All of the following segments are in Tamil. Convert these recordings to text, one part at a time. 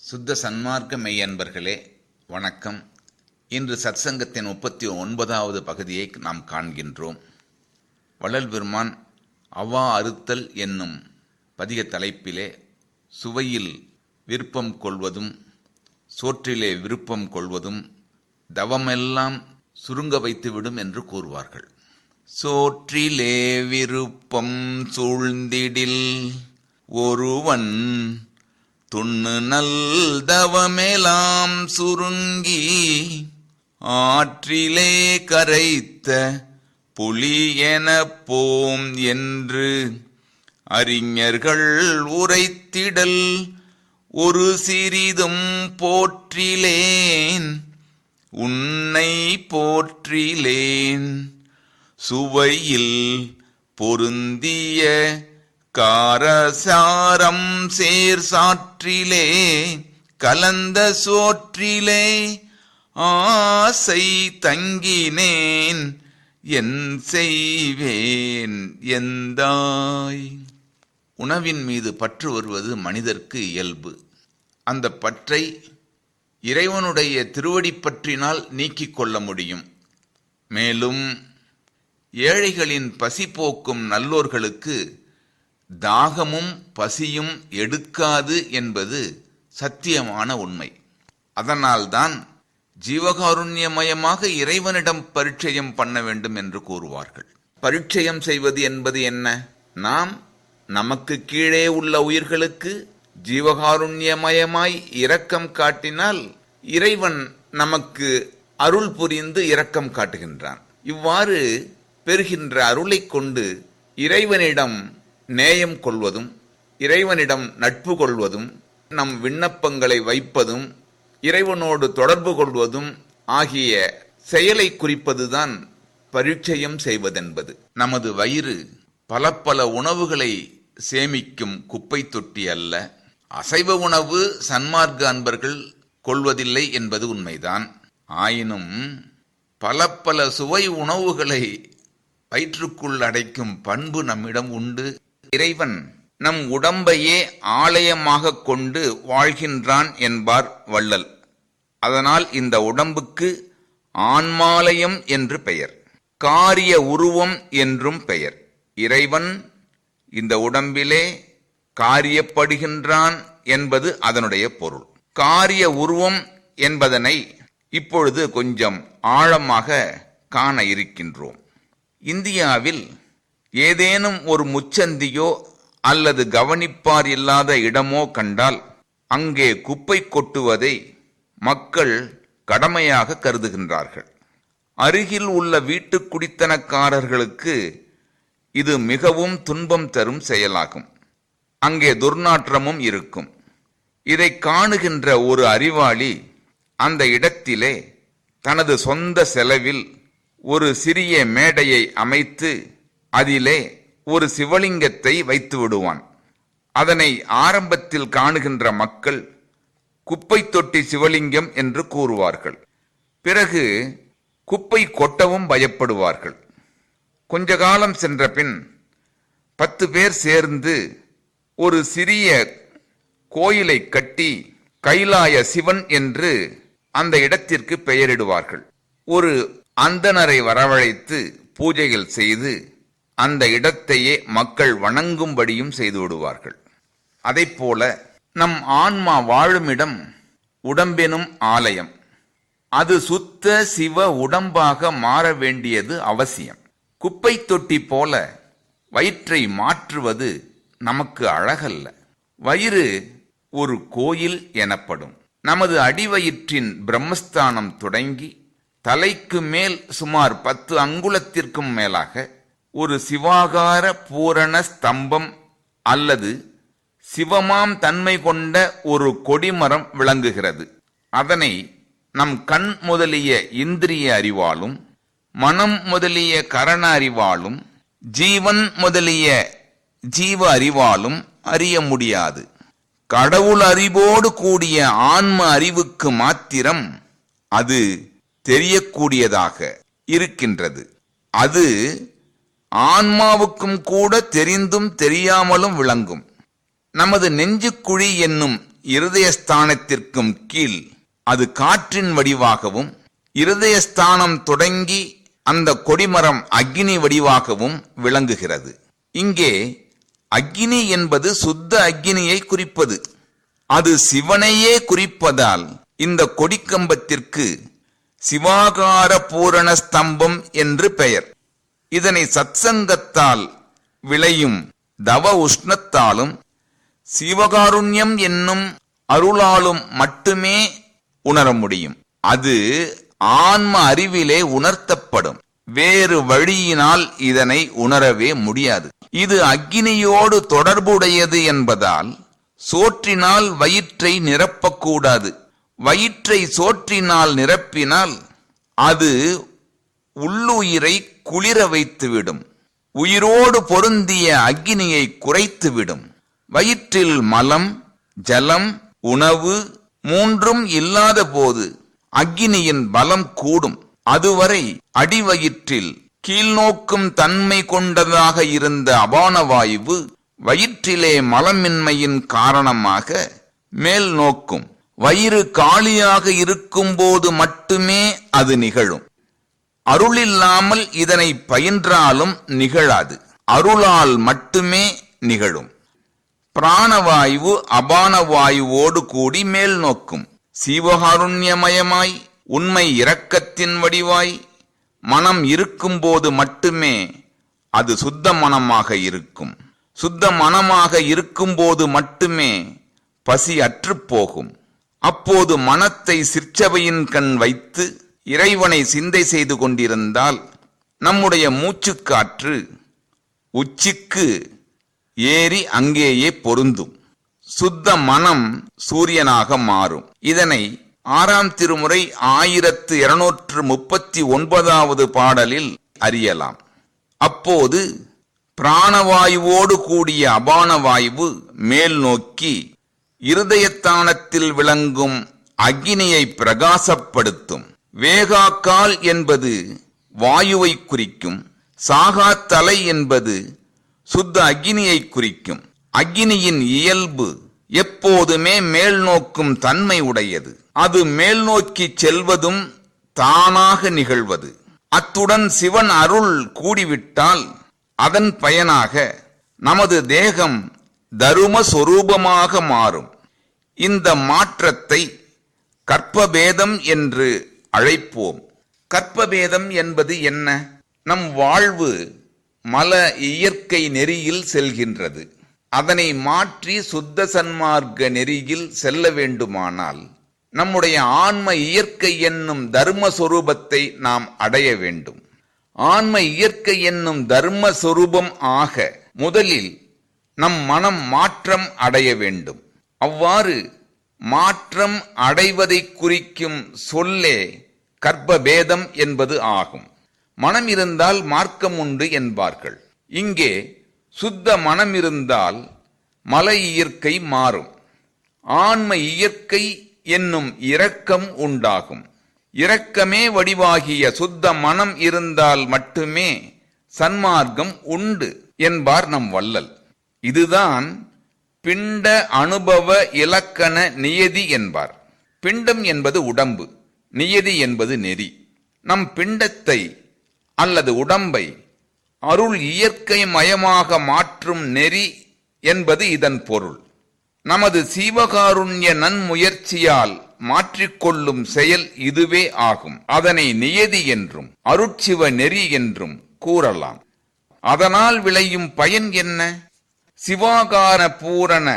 சுத்த சன்மார்க்க மெய்யன்பர்களே வணக்கம். இன்று சத்சங்கத்தின் 39வது பகுதியை நாம் காண்கின்றோம். வள்ளல் பெருமான் அவா அறுத்தல் என்னும் பதிக தலைப்பிலே சுவையில் விருப்பம் கொள்வதும் சோற்றிலே விருப்பம் கொள்வதும் தவமெல்லாம் சுருங்க வைத்துவிடும் என்று கூறுவார்கள். சோற்றிலே விருப்பம் சூழ்ந்திடில் ஒருவன் துண்ணு நல் தவமெலாம் சுருங்கி ஆற்றிலே கரைத்த புலி எனப் போம் என்று அறிஞர்கள் உரைத்திடல் ஒரு சிறிதும் போற்றிலேன் உன்னை போற்றிலேன். சுவையில் பொருந்திய காரசாரம் சேர் சாற்றிலே கலந்த சோற்றிலே ஆசை தங்கினேன் என் செய்வேன் எந்தாய். உணவின் மீது பற்று வருவது மனிதர்க்கு இயல்பு. அந்த பற்றை இறைவனுடைய திருவடி பற்றினால் நீக்கிக் கொள்ள முடியும். மேலும் ஏழைகளின் பசி போக்கும் நல்லோர்களுக்கு தாகமும் பசியும் எடுக்காது என்பது சத்தியமான உண்மை. அதனால்தான் ஜீவகாருண்யமயமாக இறைவனிடம் பரிட்சயம் பண்ண வேண்டும் என்று கூறுவார்கள். பரிட்சயம் செய்வது என்பது என்ன? நாம் நமக்கு கீழே உள்ள உயிர்களுக்கு ஜீவகாருண்யமயமாய் இரக்கம் காட்டினால் இறைவன் நமக்கு அருள் புரிந்து இரக்கம் காட்டுகின்றான். இவ்வாறு பெறுகின்ற அருளை கொண்டு இறைவனிடம் நேயம் கொள்வதும் இறைவனிடம் நட்பு கொள்வதும் நம் விண்ணப்பங்களை வைப்பதும் இறைவனோடு தொடர்பு கொள்வதும் ஆகிய செயலை குறிப்பதுதான் பரிட்சயம் செய்வதென்பது. நமது வயிறு பல பல உணவுகளை சேமிக்கும் குப்பை தொட்டி அல்ல. அசைவ உணவு சன்மார்க்க அன்பர்கள் கொள்வதில்லை என்பது உண்மைதான். ஆயினும் பல பல சுவை உணவுகளை வயிற்றுக்குள் அடைக்கும் பண்பு நம்மிடம் உண்டு. இறைவன் நம் உடம்பையே ஆலயமாக கொண்டு வாழ்கின்றான் என்பார் வள்ளல். அதனால் இந்த உடம்புக்கு ஆன்மாலயம் என்று பெயர், காரிய உருவம் என்றும் பெயர். இறைவன் இந்த உடம்பிலே காரியப்படுகின்றான் என்பது அதனுடைய பொருள். காரிய உருவம் என்பதனை இப்பொழுது கொஞ்சம் ஆழமாக காண இருக்கின்றோம். இந்தியாவில் ஏதேனும் ஒரு முச்சந்தியோ அல்லது கவனிப்பார் இல்லாத இடமோ கண்டால் அங்கே குப்பை கொட்டுவதை மக்கள் கடமையாக கருதுகின்றார்கள். அருகில் உள்ள வீட்டு குடித்தனக்காரர்களுக்கு இது மிகவும் துன்பம் தரும் செயலாகும். அங்கே துர்நாற்றமும் இருக்கும். இதை காணுகின்ற ஒரு அறிவாளி அந்த இடத்திலே தனது சொந்த செலவில் ஒரு சிறிய மேடையை அமைத்து அதிலே ஒரு சிவலிங்கத்தை வைத்து விடுவான். அதனை ஆரம்பத்தில் காணுகின்ற மக்கள் குப்பை தொட்டி சிவலிங்கம் என்று கூறுவார்கள். பிறகு குப்பை கொட்டவும் பயப்படுவார்கள். கொஞ்ச காலம் சென்ற பின் 10 பேர் சேர்ந்து ஒரு சிறிய கோயிலை கட்டி கைலாய சிவன் என்று அந்த இடத்திற்கு பெயரிடுவார்கள். ஒரு அந்தணரை வரவழைத்து பூஜைகள் செய்து அந்த இடத்தையே மக்கள் வணங்கும்படியும் செய்து விடுவார்கள். அதைப்போல நம் ஆன்மா வாழுமிடம் உடம்பெனும் ஆலயம். அது சுத்த சிவ உடம்பாக மாற வேண்டியது அவசியம். குப்பை தொட்டி போல வயிற்றை மாற்றுவது நமக்கு அழகல்ல. வயிறு ஒரு கோயில் எனப்படும். நமது அடிவயிற்றின் பிரம்மஸ்தானம் தொடங்கி தலைக்கு மேல் சுமார் 10 அங்குலத்திற்கும் மேலாக ஒரு சிவாகார பூரண ஸ்தம்பம் அல்லது சிவமாம் தன்மை கொண்ட ஒரு கொடிமரம் விளங்குகிறது. அதனை நம் கண் முதலிய இந்திரிய அறிவாலும் மனம் முதலிய கரண அறிவாலும் ஜீவன் முதலிய ஜீவ அறிவாலும் அறிய முடியாது. கடவுள் அறிவோடு கூடிய ஆன்ம அறிவுக்கு மாத்திரம் அது தெரியக்கூடியதாக இருக்கின்றது. அது ஆன்மாவுக்கும் கூட தெரிந்தும் தெரியாமலும் விளங்கும். நமது நெஞ்சுக்குழி என்னும் இருதயஸ்தானத்திற்கும் கீழ் அது காற்றின் வடிவாகவும், இருதயஸ்தானம் தொடங்கி அந்த கொடிமரம் அக்னி வடிவாகவும் விளங்குகிறது. இங்கே அக்னி என்பது சுத்த அக்னியை குறிப்பது. அது சிவனையே குறிப்பதால் இந்த கொடிக்கம்பத்திற்கு சிவாகார பூரண ஸ்தம்பம் என்று பெயர். இதனை சத்சங்கத்தால் விளையும் தவ உஷ்ணத்தாலும் சிவகாருண்யம் என்னும் அருளாலும் மட்டுமே உணர முடியும். அது ஆன்ம அறிவிலே உணர்த்தப்படும். வேறு வழியினால் இதனை உணரவே முடியாது. இது அக்னியோடு தொடர்புடையது என்பதால் சோற்றினால் வயிற்றை நிரப்பக்கூடாது. வயிற்றை சோற்றினால் நிரப்பினால் அது உள்ளுயிரை குளிர வைத்துவிடும். உயிரோடு பொருந்திய அக்னியை குறைத்துவிடும். வயிற்றில் மலம், ஜலம், உணவு மூன்றும் இல்லாத போது அக்னியின் பலம் கூடும். அதுவரை அடிவயிற்றில் கீழ்நோக்கும் தன்மை கொண்டதாக இருந்த அபானவாயு வயிற்றிலே மலமின்மையின் காரணமாக மேல் நோக்கும். வயிறு காலியாக இருக்கும் போது மட்டுமே அது நிகழும். அருளில்லாமல் இதனை பயின்றாலும் நிகழாது. அருளால் மட்டுமே நிகழும். பிராணவாயு அபானவாயுவோடு கூடி மேல் நோக்கும். சீவகாருண்யமயமாய் உண்மை இரக்கத்தின் வடிவாய் மனம் இருக்கும்போது மட்டுமே அது சுத்த மனமாக இருக்கும். சுத்த மனமாக இருக்கும்போது மட்டுமே பசி அற்றுப்போகும். அப்போது மனத்தை சிற்சபையின் கண் வைத்து இறைவனை சிந்தை செய்து கொண்டிருந்தால் நம்முடைய மூச்சுக்காற்று உச்சிக்கு ஏறி அங்கேயே பொருந்தும். சுத்த மனம் சூரியனாக மாறும். இதனை 6ஆம் திருமுறை 1239வது பாடலில் அறியலாம். அப்போது பிராணவாயுவோடு கூடிய அபானவாயு மேல் நோக்கி இருதயத்தானத்தில் விளங்கும் அக்னியை பிரகாசப்படுத்தும். வேகாக்கால் என்பது வாயுவை குறிக்கும். சாகாத்தலை என்பது சுத்த அக்னியை குறிக்கும். அக்னியின் இயல்பு எப்போதுமே மேல் நோக்கும் தன்மை உடையது. அது மேல் நோக்கி செல்வதும் தானாக நிகழ்வது. அத்துடன் சிவன் அருள் கூடிவிட்டால் அதன் பயனாக நமது தேகம் தரும சொரூபமாக மாறும். இந்த மாற்றத்தை கற்பபேதம் என்று அழைப்போம். கற்பபேதம் என்பது என்ன? நம் வாழ்வு மல இயற்கை நெறியில் செல்கின்றது. அதனை மாற்றி சுத்த சன்மார்க்க நெறியில் செல்ல வேண்டுமானால் நம்முடைய ஆன்ம இயற்கை என்னும் தர்மஸ்வரூபத்தை நாம் அடைய வேண்டும். ஆன்ம இயற்கை என்னும் தர்மஸ்வரூபம் ஆக முதலில் நம் மனம் மாற்றம் அடைய வேண்டும். அவ்வாறு மாற்றம் அடைவதை குறிக்கும் சொல்லே கற்பபேதம் என்பது ஆகும். மனம் இருந்தால் மார்க்கம் உண்டு என்பார்கள். இங்கே சுத்த மனம் இருந்தால் மல இயற்கை மாறும். ஆன்ம இயற்கை என்னும் இரக்கம் உண்டாகும். இரக்கமே வடிவாகிய சுத்த மனம் இருந்தால் மட்டுமே சன்மார்க்கம் உண்டு என்பார் நம் வள்ளல். இதுதான் பிண்ட அனுபவ இலக்கண நியதி என்பார். பிண்டம் என்பது உடம்பு, நியதி என்பது நெறி. நம் பிண்டத்தை அல்லது உடம்பை அருள் இயற்கை மயமாக மாற்றும் நெறி என்பது இதன் பொருள். நமது சீவகாருண்ய நன்முயற்சியால் மாற்றிக்கொள்ளும் செயல் இதுவே ஆகும். அதனை நியதி என்றும் அருட்சிவ நெறி என்றும் கூறலாம். அதனால் விளையும் பயன் என்ன? சிவாகார பூரண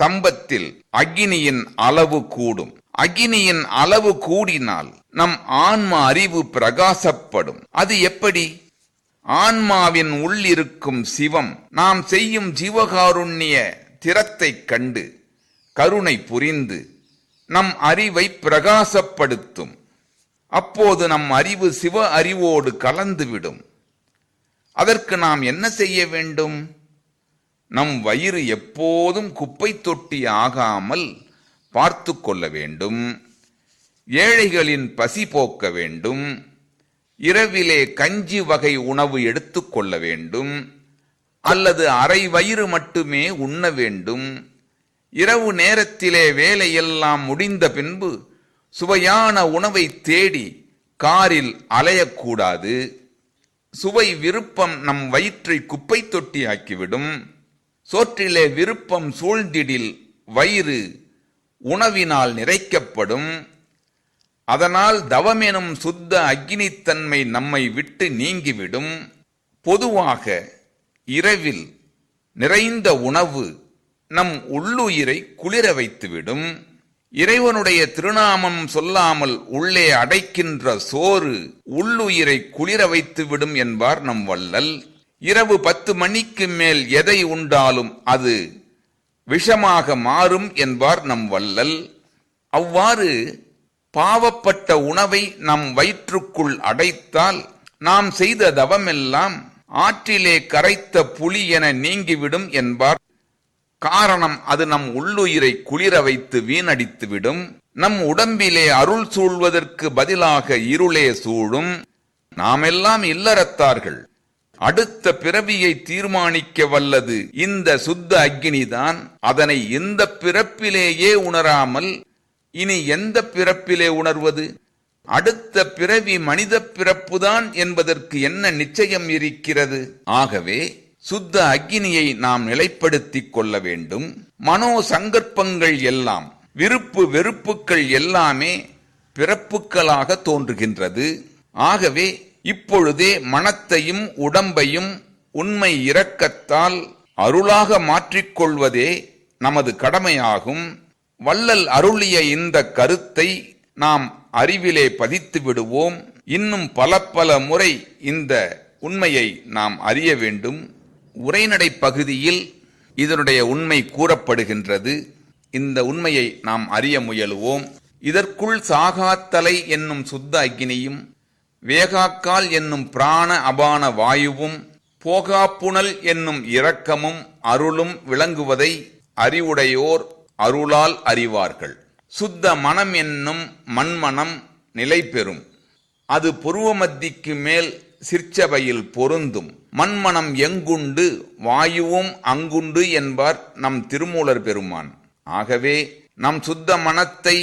தம்பத்தில் அக்னியின் அளவு கூடும். அக்னியின் அளவு கூடினால் நம் ஆன்ம அறிவு பிரகாசப்படும். அது எப்படி? ஆன்மாவின் உள்ளிருக்கும் சிவம் நாம் செய்யும் ஜீவகாருண்ய திறத்தைக் கண்டு கருணை புரிந்து நம் அறிவை பிரகாசப்படுத்தும். அப்போது நம் அறிவு சிவ அறிவோடு கலந்துவிடும். அதற்கு நாம் என்ன செய்ய வேண்டும்? நம் வயிறு எப்போதும் குப்பை தொட்டி ஆகாமல் பார்த்து கொள்ள வேண்டும். ஏழைகளின் பசி போக்க வேண்டும். இரவிலே கஞ்சி வகை உணவு எடுத்துக்கொள்ள வேண்டும், அல்லது அரை வயிறு மட்டுமே உண்ண வேண்டும். இரவு நேரத்திலே வேலையெல்லாம் முடிந்த பின்பு சுவையான உணவை தேடி காரில் அலையக்கூடாது. சுவை விருப்பம் நம் வயிற்றை குப்பை தொட்டியாக்கிவிடும். சோற்றிலே விருப்பம் சூழ்ந்திடில் வயிறு உணவினால் நிறைக்கப்படும். அதனால் தவமெனும் சுத்த அக்னித்தன்மை நம்மை விட்டு நீங்கிவிடும். பொதுவாக இரவில் நிறைந்த உணவு நம் உள்ளுயிரை குளிர வைத்துவிடும். இறைவனுடைய திருநாமம் சொல்லாமல் உள்ளே அடைக்கின்ற சோறு உள்ளுயிரை குளிர வைத்துவிடும் என்பார் நம் வள்ளல். இரவு 10 மணிக்கு மேல் எதை உண்டாலும் அது விஷமாக மாறும் என்பார் நம் வள்ளல். அவ்வாறு பாவப்பட்ட உணவை நம் வயிற்றுக்குள் அடைத்தால் நாம் செய்த தவமெல்லாம் ஆற்றிலே கரைத்த புலி என நீங்கிவிடும் என்பார். காரணம், அது நம் உள்ளுயிரை குளிர வைத்து வீணடித்துவிடும். நம் உடம்பிலே அருள் சூழ்வதற்கு பதிலாக இருளே சூழும். நாமெல்லாம் இல்லறத்தார்கள். அடுத்த பிறவியை தீர்மானிக்க வல்லது இந்த சுத்த அக்னிதான். அதனை இந்த பிறப்பிலேயே உணராமல் இனி எந்த பிறப்பிலே உணர்வது? அடுத்த பிறவி மனித பிறப்புதான் என்பதற்கு என்ன நிச்சயம் இருக்கிறது? ஆகவே சுத்த அக்னியை நாம் நிலைப்படுத்திக் கொள்ள வேண்டும். மனோ சங்கற்பங்கள் எல்லாம், விருப்பு வெறுப்புகள் எல்லாமே பிறப்புகளாக தோன்றுகின்றது. ஆகவே இப்பொழுதே மனத்தையும் உடம்பையும் உண்மை இரக்கத்தால் அருளாக மாற்றிக்கொள்வதே நமது கடமையாகும். வள்ளல் அருளிய இந்த கருத்தை நாம் அறிவிலே பதித்து விடுவோம். இன்னும் பல முறை இந்த உண்மையை நாம் அறிய வேண்டும். உரைநடை பகுதியில் இதனுடைய உண்மை கூறப்படுகின்றது. இந்த உண்மையை நாம் அறிய முயலுவோம். இதற்குள் சாகாத்தலை என்னும் சுத்த அக்னியும், வேகாக்கால் என்னும் பிராண அபான வாயுவும், போகாப்புணல் என்னும் இரக்கமும் அருளும் விளங்குவதை அறிவுடையோர் அருளால் அறிவார்கள். சுத்த மனம் என்னும் மண்மனம் நிலை பெறும். அது புருவமத்திக்கு மேல் சிற்சபையில் பொருந்தும். மண்மனம் எங்குண்டு வாயுவும் அங்குண்டு என்பார் நம் திருமூலர் பெருமான். ஆகவே நம் சுத்த மனத்தை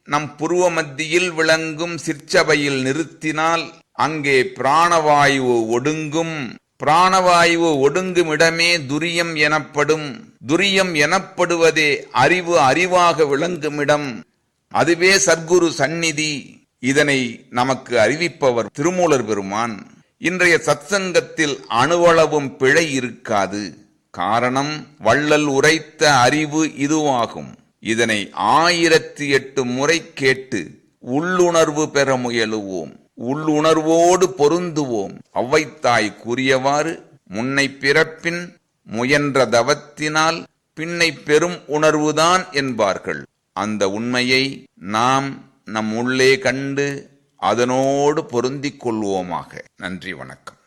நம் புருவ மத்தியில் விளங்கும் சிற்சபையில் நிறுத்தினால் அங்கே பிராணவாயு ஒடுங்கும். பிராணவாயு ஒடுங்கும் இடமே துரியம் எனப்படும். துரியம் எனப்படுவதே அறிவு அறிவாக விளங்குமிடம். அதுவே சத்குரு சந்நிதி. இதனை நமக்கு அறிவிப்பவர் திருமூலர் பெருமான். இன்றைய சத்சங்கத்தில் அணுவளவும் பிழை இருக்காது. காரணம், வள்ளல் உரைத்த அறிவு இதுவாகும். இதனை 1008 முறை கேட்டு உள்ளுணர்வு பெற முயலுவோம். உள்ளுணர்வோடு பொருந்துவோம். ஔவைத்தாய் கூறியவாறு முன்னை பிறப்பின் முயன்ற தவத்தினால் பின்னை பெரும் உணர்வுதான் என்பார்கள். அந்த உண்மையை நாம் நம் உள்ளே கண்டு அதனோடு பொருந்திக் கொள்வோமாக. நன்றி, வணக்கம்.